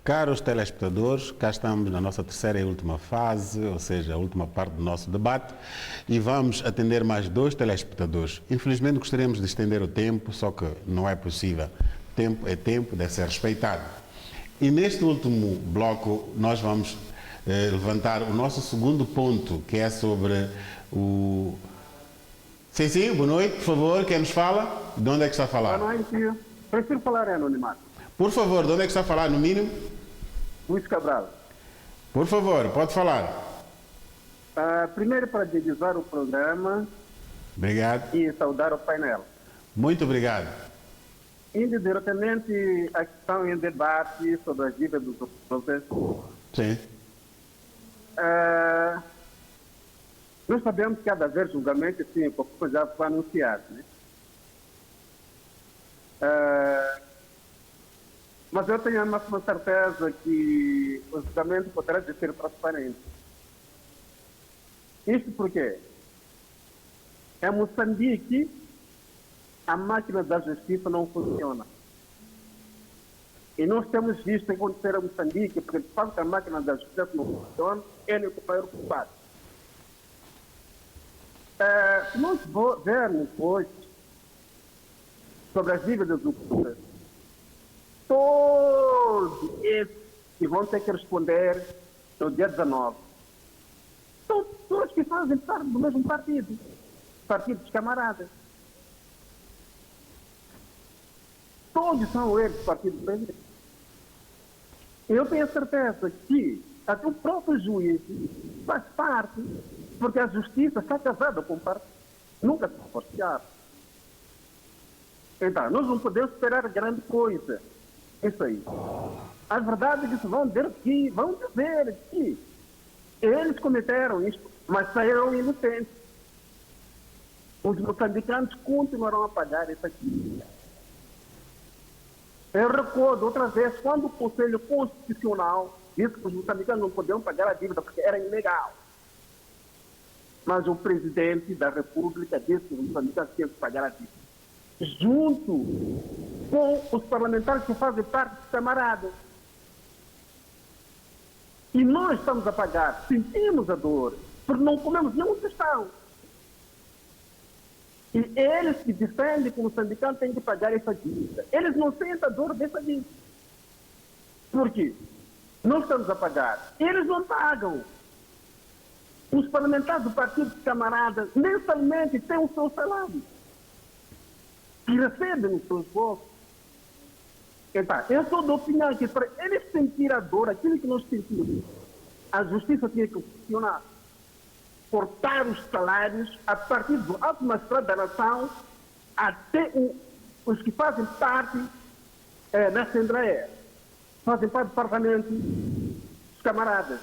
Caros telespectadores, cá estamos na nossa terceira e última fase, ou seja, a última parte do nosso debate, e vamos atender mais 2 telespectadores. Infelizmente gostaríamos de estender o tempo, só que não é possível. Tempo é tempo, deve ser respeitado. E neste último bloco nós vamos levantar o nosso segundo ponto, que é sobre o... Sim, boa noite, por favor, quem nos fala? De onde é que está a falar? Boa noite, prefiro falar em anonimato. Por favor, de onde é que está a falar, no mínimo? Luís Cabral. Por favor, pode falar. Primeiro para divisar o programa. Obrigado. E saudar o painel. Muito obrigado. Indo diretamente à questão em debate sobre as dívidas dos professores. Sim. Nós sabemos que há de haver julgamento, sim, como já foi anunciado, né? Mas eu tenho a máxima certeza que o julgamento poderá ser transparente. Isto porque em Moçambique a máquina da justiça não funciona. E nós temos visto acontecer em Moçambique, porque de facto a máquina da justiça não funciona, ele é o maior culpado. Se nós vermos hoje sobre as dívidas do futuro, todos esses que vão ter que responder no dia 19 são pessoas que fazem parte do mesmo partido dos camaradas. Todos são eles partido do presidente. Eu tenho a certeza que até o próprio juiz faz parte, porque a justiça está casada com o partido, nunca se divorciaram. Então, nós não podemos esperar grande coisa. Isso aí. A verdade é que vão dizer que eles cometeram isto, mas saíram inocentes. Os moçambicanos continuarão a pagar isso aqui. Eu recordo outra vez, quando o Conselho Constitucional disse que os moçambicanos não podiam pagar a dívida porque era ilegal. Mas o presidente da República disse que os moçambicanos tinham que pagar a dívida, junto com os parlamentares que fazem parte dos camaradas. E nós estamos a pagar, sentimos a dor, porque não comemos nenhum tostão. E eles que defendem que o moçambicano tem que pagar essa dívida, eles não sentem a dor dessa dívida. Por quê? Nós estamos a pagar, eles não pagam. Os parlamentares do Partido dos Camaradas mensalmente têm o seu salário e recebem os seus votos. Então, eu sou da opinião que para eles sentir a dor, aquilo que nós sentimos, a justiça tinha que funcionar. Cortar os salários a partir do alto magistrado da nação até os que fazem parte da Assembleia, fazem parte do Parlamento, os camaradas.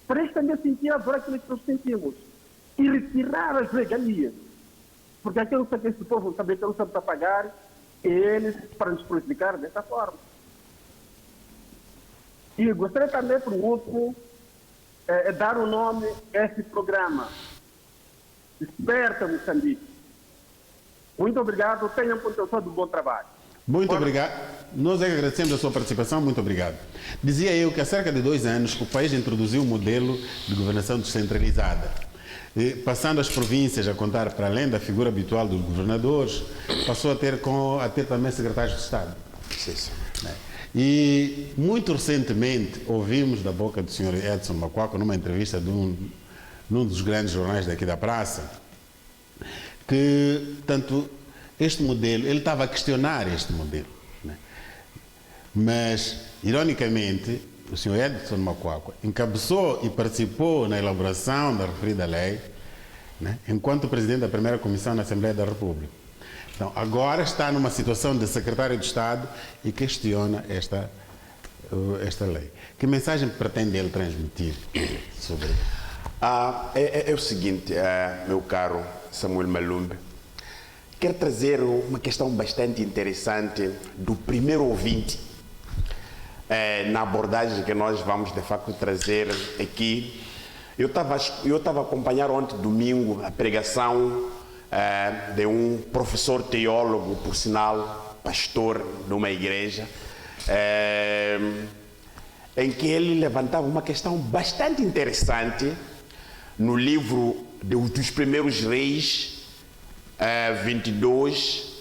Para eles também sentir a dor aquilo que nós sentimos e retirar as regalias. Porque aquilo que esse povo sabe que não sabe para pagar, eles para nos prejudicar dessa forma. E gostaria também, por último, dar o nome a esse programa, Desperta Moçambique. Muito obrigado, tenham continuação do bom trabalho. Muito obrigado. Nós é que agradecemos a sua participação, muito obrigado. Dizia eu que há cerca de 2 anos o país introduziu um modelo de governação descentralizada, passando as províncias a contar, para além da figura habitual dos governadores, passou a ter também secretários de Estado. Sim, sim. E muito recentemente ouvimos da boca do Sr. Edson Macuaco, numa entrevista num dos grandes jornais daqui da praça, que tanto este modelo, ele estava a questionar este modelo, né? Mas, ironicamente, o Sr. Edson Macuaco encabeçou e participou na elaboração da referida lei, né, enquanto presidente da primeira comissão na Assembleia da República. Então, agora está numa situação de secretário de Estado e questiona esta lei. Que mensagem pretende ele transmitir sobre isso? É o seguinte, meu caro Samuel Malumbe, quero trazer uma questão bastante interessante do primeiro ouvinte. na abordagem que nós vamos de facto trazer aqui. Eu estava a acompanhar ontem, domingo, a pregação de um professor teólogo, por sinal, pastor de uma igreja, em que ele levantava uma questão bastante interessante no livro dos Primeiros Reis, 22,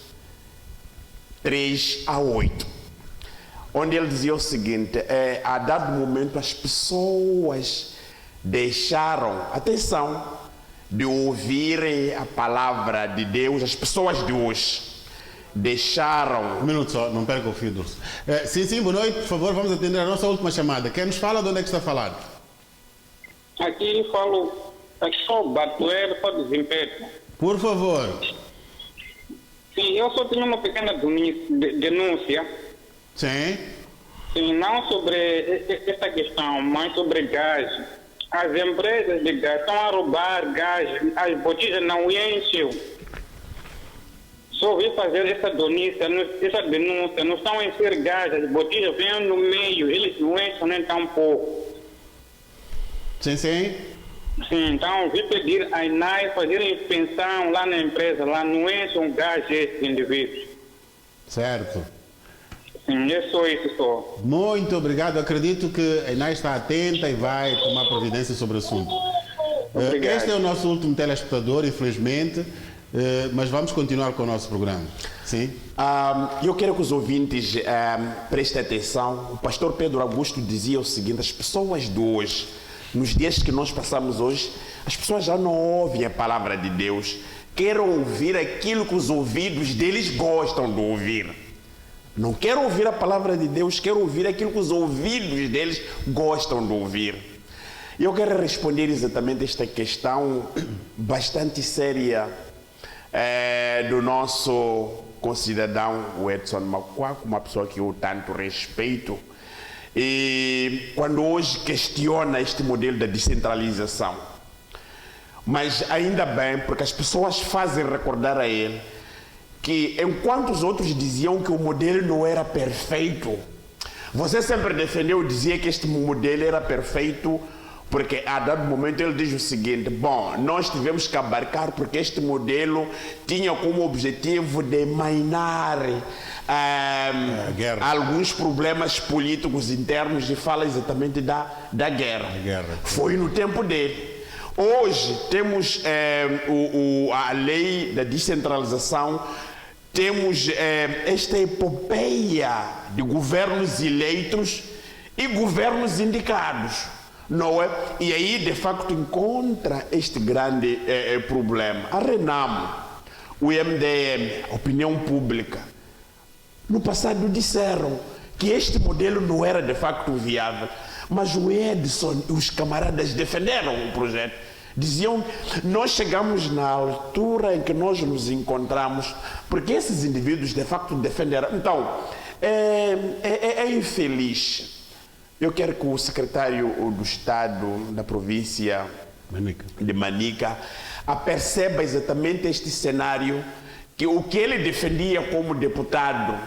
3 a 8, onde ele dizia o seguinte: a dado momento as pessoas deixaram, atenção, de ouvirem a palavra de Deus, as pessoas de hoje deixaram... Um minuto só, não perca o fio do... Sim, boa noite, por favor, vamos atender a nossa última chamada. Quem nos fala, de onde é que está a falar? Aqui sou Batuelo, sou de Zimpeto. Por favor. Sim, eu só tenho uma pequena denúncia. Sim. Sim, não sobre essa questão, mas sobre gás. As empresas de gás estão a roubar gás, as botijas não enchem. Só vim fazer essa denúncia, não estão a encher gás, as botijas vêm no meio, eles não enchem nem tão pouco. Sim. Sim, então vim pedir a INAI fazer inspeção lá na empresa, lá não enchem gás esses indivíduos. Certo. Sim, é só isso só. Muito obrigado. Acredito que a Inai está atenta e vai tomar providência sobre o assunto. Obrigado. Este é o nosso último telespectador, infelizmente, mas vamos continuar com o nosso programa. Sim? Eu quero que os ouvintes prestem atenção. O pastor Pedro Augusto dizia o seguinte: as pessoas de hoje, nos dias que nós passamos hoje, as pessoas já não ouvem a palavra de Deus, querem ouvir aquilo que os ouvidos deles gostam de ouvir. Não quero ouvir a palavra de Deus, quero ouvir aquilo que os ouvidos deles gostam de ouvir. E eu quero responder exatamente esta questão bastante séria do nosso concidadão, o Edson Macuaco, uma pessoa que eu tanto respeito, e quando hoje questiona este modelo da descentralização. Mas ainda bem, porque as pessoas fazem recordar a ele que enquanto os outros diziam que o modelo não era perfeito, você sempre defendeu, dizia que este modelo era perfeito, porque a dado momento ele diz o seguinte: bom, nós tivemos que abarcar porque este modelo tinha como objetivo de mainar alguns problemas políticos internos, e fala exatamente da guerra. Foi no tempo dele. Hoje temos a lei da descentralização, temos esta epopeia de governos eleitos e governos indicados, não é? E aí, de facto, encontra este grande problema. A Renamo, o MDM, a opinião pública, no passado disseram que este modelo não era de facto viável, mas o Edson e os camaradas defenderam o projeto. Diziam: nós chegamos na altura em que nós nos encontramos, porque esses indivíduos de facto defenderam. Então, é infeliz. Eu quero que o secretário do Estado da província de Manica aperceba exatamente este cenário, que o que ele defendia como deputado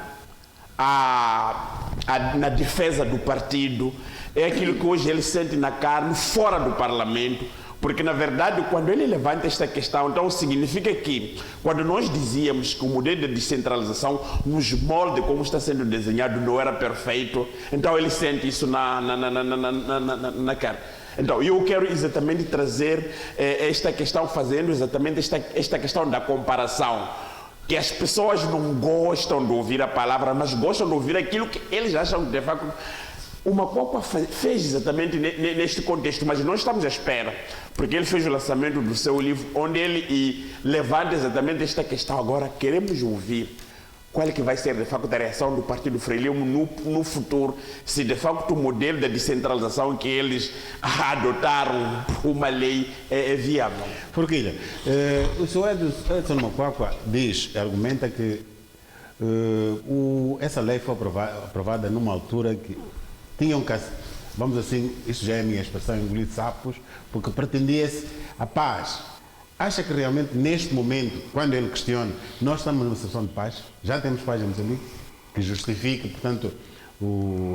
na defesa do partido é aquilo que hoje ele sente na carne fora do parlamento. Porque, na verdade, quando ele levanta esta questão, então significa que, quando nós dizíamos que o modelo de descentralização, nos molde como está sendo desenhado, não era perfeito, então ele sente isso na cara. Então, eu quero exatamente trazer esta questão, fazendo exatamente esta questão da comparação. Que as pessoas não gostam de ouvir a palavra, mas gostam de ouvir aquilo que eles acham de facto. O Macuaco fez exatamente neste contexto, mas nós estamos à espera, porque ele fez o lançamento do seu livro, onde ele levanta exatamente esta questão. Agora queremos ouvir qual é que vai ser de facto a reação do Partido Frelimo no futuro, se de facto o modelo da descentralização que eles adotaram uma lei é viável. Forquilha, o senhor Edson Macuaco argumenta que essa lei foi aprovada numa altura que tinham que, vamos assim, isto já é a minha expressão, engolir sapos, porque pretendia-se a paz. Acha que realmente neste momento, quando ele questiona, nós estamos numa situação de paz? Já temos paz em Moçambique? Que justifique, portanto,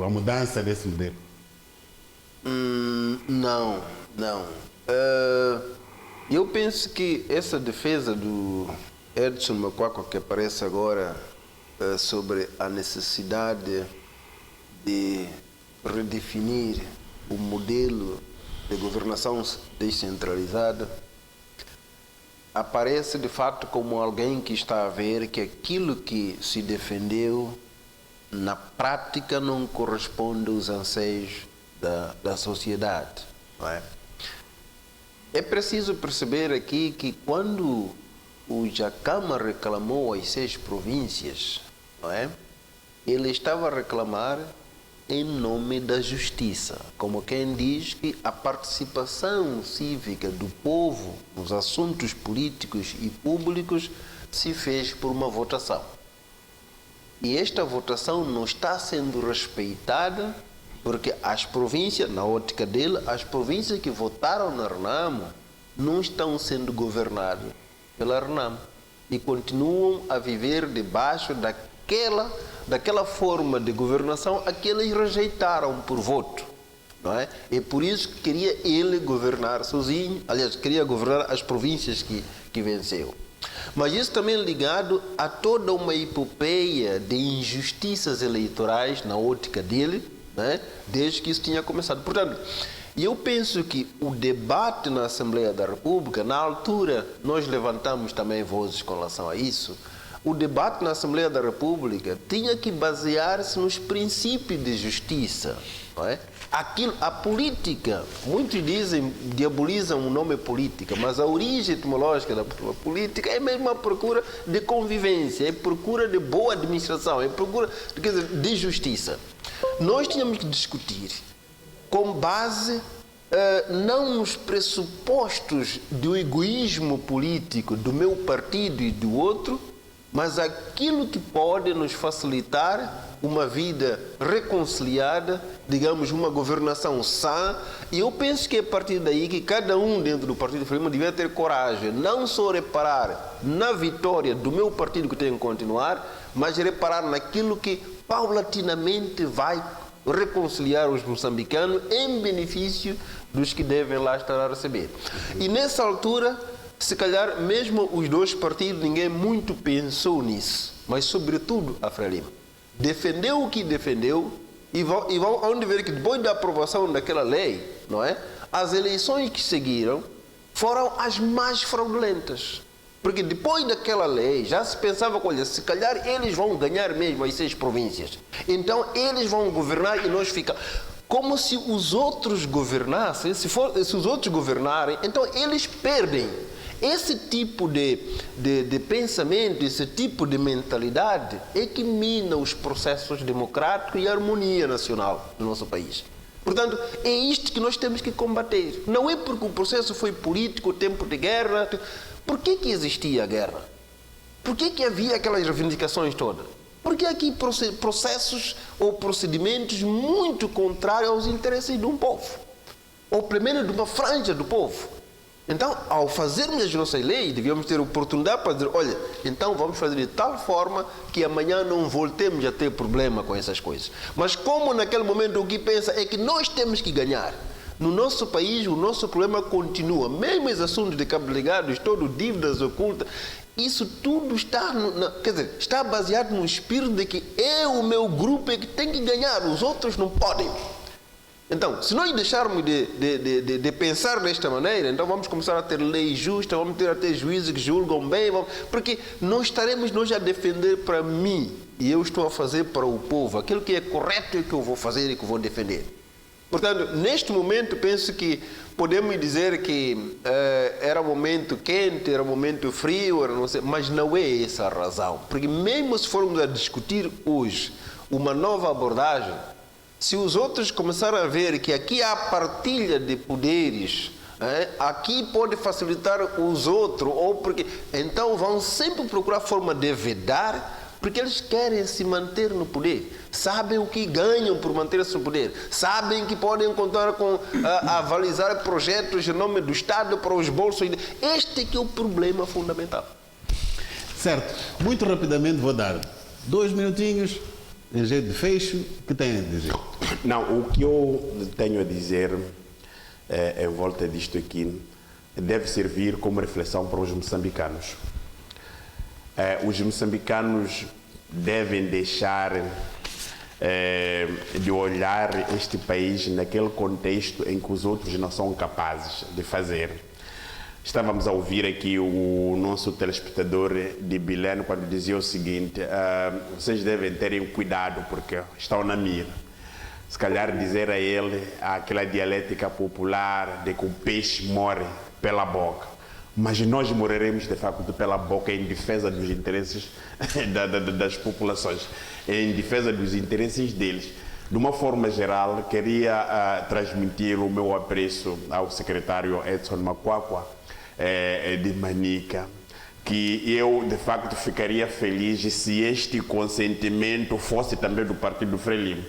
a mudança desse modelo? Não. Eu penso que essa defesa do Edson Macuaco que aparece agora sobre a necessidade de redefinir o modelo de governação descentralizada aparece de fato como alguém que está a ver que aquilo que se defendeu na prática não corresponde aos anseios da sociedade, não é? É preciso perceber aqui que quando o Jacama reclamou as 6 províncias, não é? Ele estava a reclamar em nome da justiça, como quem diz que a participação cívica do povo nos assuntos políticos e públicos se fez por uma votação. E esta votação não está sendo respeitada porque as províncias, na ótica dele, as províncias que votaram na RENAMO não estão sendo governadas pela RENAMO e continuam a viver debaixo daquela forma de governação a que eles rejeitaram por voto, não é? É por isso que queria ele governar sozinho, aliás, queria governar as províncias que venceu. Mas isso também ligado a toda uma epopeia de injustiças eleitorais na ótica dele, né? Desde que isso tinha começado. Portanto, eu penso que o debate na Assembleia da República, na altura, nós levantamos também vozes com relação a isso, o debate na Assembleia da República tinha que basear-se nos princípios de justiça, não é? A política, muitos dizem, diabolizam o nome política, mas a origem etimológica da política é mesmo a procura de convivência, é procura de boa administração, é procura de justiça. Nós tínhamos que discutir com base não nos pressupostos do egoísmo político do meu partido e do outro, mas aquilo que pode nos facilitar uma vida reconciliada, digamos, uma governação sã. E eu penso que é a partir daí que cada um dentro do Partido Frelimo devia ter coragem, não só reparar na vitória do meu partido que tem que continuar, mas reparar naquilo que paulatinamente vai reconciliar os moçambicanos em benefício dos que devem lá estar a receber. E nessa altura, se calhar mesmo os 2 partidos, ninguém muito pensou nisso, mas sobretudo a Frelimo defendeu o que defendeu e vão onde ver que depois da aprovação daquela lei, não é? As eleições que seguiram foram as mais fraudulentas. Porque depois daquela lei já se pensava, olha, se calhar eles vão ganhar mesmo as 6 províncias. Então eles vão governar e nós ficamos. Como se os outros governassem, se os outros governarem, então eles perdem. Esse tipo de pensamento, esse tipo de mentalidade é que mina os processos democráticos e a harmonia nacional do nosso país. Portanto, é isto que nós temos que combater. Não é porque o processo foi político, tempo de guerra. Por que existia a guerra? Por que havia aquelas reivindicações todas? Porque aqui processos ou procedimentos muito contrários aos interesses de um povo, ou pelo menos de uma franja do povo. Então, ao fazermos as nossas leis, devíamos ter oportunidade para dizer, olha, então vamos fazer de tal forma que amanhã não voltemos a ter problema com essas coisas. Mas como naquele momento o que pensa é que nós temos que ganhar. No nosso país, o nosso problema continua. Mesmo os assuntos de cabo ligados, todo dívidas ocultas, isso tudo está, está baseado no espírito de que o meu grupo é que tem que ganhar, os outros não podem. Então, se nós deixarmos de pensar desta maneira, então vamos começar a ter leis justas, vamos ter até juízes que julgam bem, porque nós estaremos a defender para mim, e eu estou a fazer para o povo, aquilo que é correto é que eu vou fazer e que eu vou defender. Portanto, neste momento, penso que podemos dizer que era um momento quente, era um momento frio, mas não é essa a razão. Porque mesmo se formos a discutir hoje uma nova abordagem, se os outros começarem a ver que aqui há partilha de poderes, aqui pode facilitar os outros, ou porque então vão sempre procurar forma de vedar, porque eles querem se manter no poder. Sabem o que ganham por manter-se no poder. Sabem que podem contar com avalizar projetos em nome do Estado para os bolsos. Este é que é o problema fundamental. Certo. Muito rapidamente vou dar 2 minutinhos Em jeito de fecho, o que tem a dizer? Não, o que eu tenho a dizer em volta disto aqui deve servir como reflexão para os moçambicanos. Os moçambicanos devem deixar de olhar este país naquele contexto em que os outros não são capazes de fazer. Estávamos a ouvir aqui o nosso telespectador de Bilene quando dizia o seguinte: vocês devem terem cuidado porque estão na mira. Se calhar dizer a ele aquela dialética popular de que o peixe morre pela boca. Mas nós morreremos de facto pela boca em defesa dos interesses das populações, em defesa dos interesses deles. De uma forma geral, queria transmitir o meu apreço ao secretário Edson Makwakwa, de Manica, que eu de facto ficaria feliz se este consentimento fosse também do Partido Frelimo,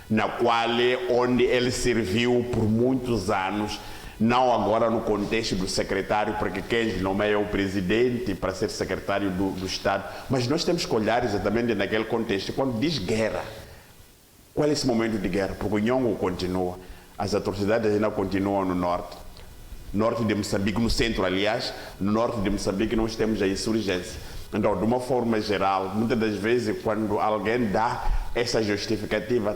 na qual onde ele serviu por muitos anos, não agora no contexto do secretário, porque quem nomeia o presidente para ser secretário do Estado, mas nós temos que olhar exatamente naquele contexto. Quando diz guerra, qual é esse momento de guerra? Porque o Nhongo continua, as atrocidades ainda continuam no norte de Moçambique, no centro, aliás, no norte de Moçambique nós temos a insurgência. Então, de uma forma geral, muitas das vezes, quando alguém dá essa justificativa,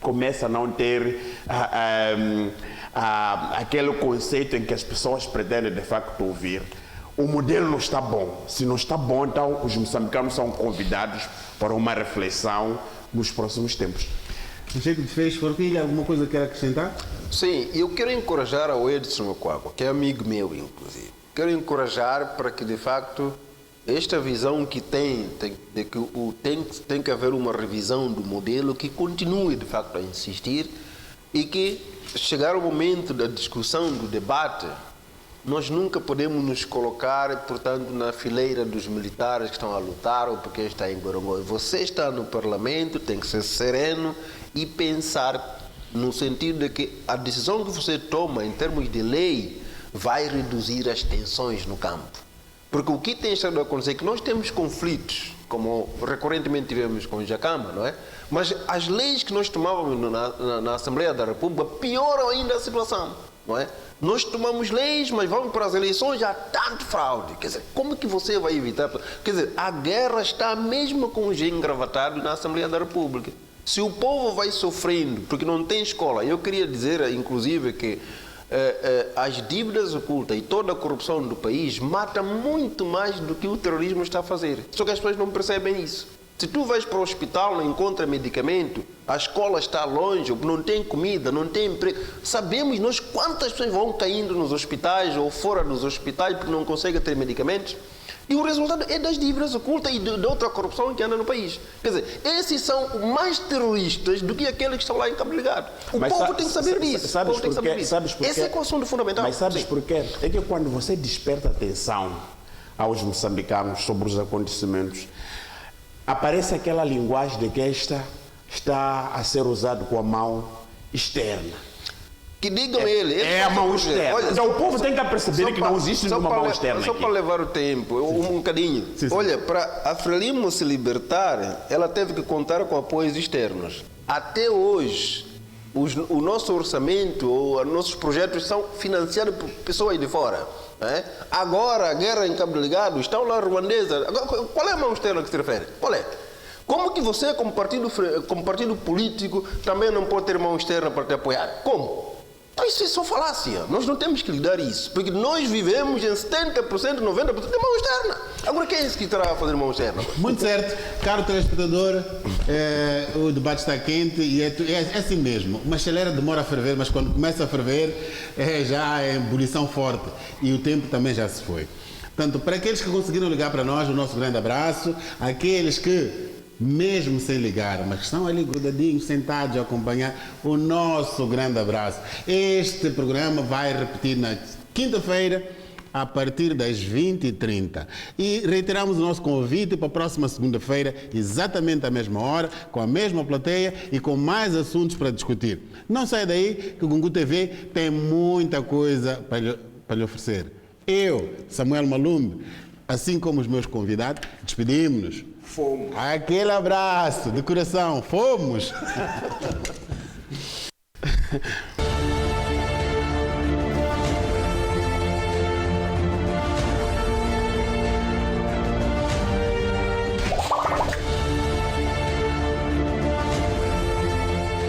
começa a não ter aquele conceito em que as pessoas pretendem, de facto, ouvir. O modelo não está bom. Se não está bom, então os moçambicanos são convidados para uma reflexão nos próximos tempos. Jeito de fecho, Forquilha, alguma coisa que quer acrescentar? Sim, eu quero encorajar ao Edson Makwakwa, que é amigo meu, inclusive. Quero encorajar para que, de facto, esta visão que tem de que tem que haver uma revisão do modelo, que continue, de facto, a insistir e que, chegar o momento da discussão, do debate, nós nunca podemos nos colocar, portanto, na fileira dos militares que estão a lutar ou porque está em Gorongoy. Você está no Parlamento, tem que ser sereno e pensar no sentido de que a decisão que você toma em termos de lei vai reduzir as tensões no campo. Porque o que tem estado a acontecer é que nós temos conflitos, como recorrentemente tivemos com o Jacama, não é? Mas as leis que nós tomávamos na Assembleia da República pioram ainda a situação, não é? Nós tomamos leis, mas vamos para as eleições, já há tanto fraude. Quer dizer, como que você vai evitar? Quer dizer, a guerra está mesmo com os engravatados na Assembleia da República. Se o povo vai sofrendo, porque não tem escola, eu queria dizer, inclusive, que as dívidas ocultas e toda a corrupção do país mata muito mais do que o terrorismo está a fazer. Só que as pessoas não percebem isso. Se tu vais para o hospital, não encontra medicamento, a escola está longe, não tem comida, não tem emprego. Sabemos nós quantas pessoas vão caindo nos hospitais ou fora dos hospitais porque não conseguem ter medicamentos? E o resultado é das dívidas ocultas e de outra corrupção que anda no país. Quer dizer, esses são mais terroristas do que aqueles que estão lá em Cabo Delgado. O povo tem que saber disso. Sabes porquê? Esse é o assunto fundamental. Mas sabes porquê? É que quando você desperta atenção aos moçambicanos sobre os acontecimentos, aparece aquela linguagem de que esta está a ser usada com a mão externa. Que digam ele. É a mão externa. Olha, então o povo tem que perceber que não existe uma mão externa Só aqui. para levar o tempo, um bocadinho. Sim. Olha, para a Frelimo se libertar, ela teve que contar com apoios externos. Até hoje, o nosso orçamento ou os nossos projetos são financiados por pessoas de fora. Né? Agora, a guerra em Cabo Delgado, estão lá ruandesa. Qual é a mão externa que se refere? Qual é? Como que você, como partido político, também não pode ter mão externa para te apoiar? Como? Então isso é só falácia. Nós não temos que lidar isso. Porque nós vivemos em 70%, 90% de mão externa. Agora quem é esse que estará a fazer mão externa? Muito certo. Caro telespectador, o debate está quente e é assim mesmo. Uma chaleira demora a ferver, mas quando começa a ferver, já é ebulição forte. E o tempo também já se foi. Portanto, para aqueles que conseguiram ligar para nós, o nosso grande abraço. Aqueles que, mesmo sem ligar, mas estão ali grudadinhos, sentados a acompanhar, o nosso grande abraço. Este programa vai repetir na quinta-feira, a partir das 20h30. E reiteramos o nosso convite para a próxima segunda-feira, exatamente à mesma hora, com a mesma plateia e com mais assuntos para discutir. Não saia daí, que o Gungu TV tem muita coisa para lhe oferecer. Eu, Samuel Malumbe, assim como os meus convidados, despedimos-nos. Fomos. Aquele abraço de coração. Fomos.